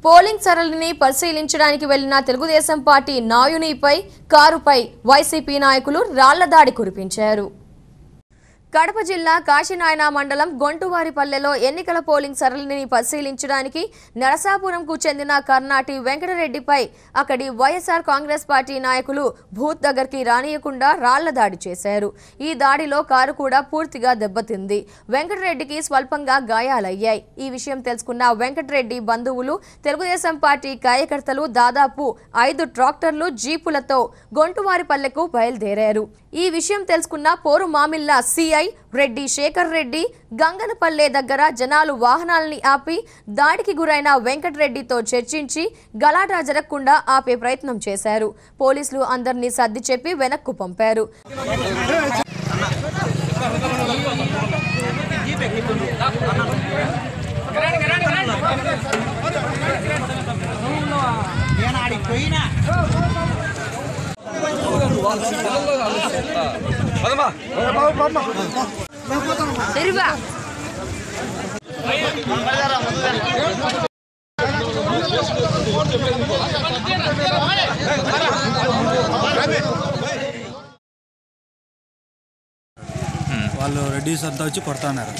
Polling సరళిని పరిశీలించడానికి వెళ్లిన తెలుగుదేశం పార్టీ నాయునిపై కారుపై వైసీపీ నాయకులు రాళ్ల దాడి కురిపించారు. కడప జిల్లా కాశీనాయన మండలం గొంటువారిపల్లెలో ఎన్నికల పోలింగ్ సరళిని పరిశీలించడానికి నరసాపురంకు చెందిన కర్ణాటి వెంకటరెడ్డిపై అక్కడి వైఎస్ఆర్ కాంగ్రెస్ పార్టీ నాయకులు బూత్ దగ్గరికి రానియకుండా రాళ్ల దాడి చేశారు. ఈ దాడిలో కారు కూడా పూర్తిగా దెబ్బతింది. వెంకటరెడ్డికి స్వల్పంగా గాయాలయ్యాయి. ఈ విషయం తెలుసుకున్న వెంకటరెడ్డి బంధువులు, తెలుగుదేశం పార్టీ కార్యకర్తలు దాదాపు 5 ట్రాక్టర్లు, జీపులతో గొంటువారిపల్లెకు బయలుదేరారు. ఈ విషయం తెలుసుకున్న పోరుమామిళ్ల సిఐ రెడ్డి శేఖర్ రెడ్డి గంగనపల్లె దగ్గర జనాలు వాహనాలని ఆపి దాడికి గురైన వెంకటరెడ్డితో చర్చించి గలాటా జరగకుండా ఆపే ప్రయత్నం చేశారు. పోలీసులు అందరినీ సర్ది చెప్పి వెనక్కు పంపారు. వాళ్ళు రెడ్డిస్ అంతా వచ్చి కొడతాన్నారు.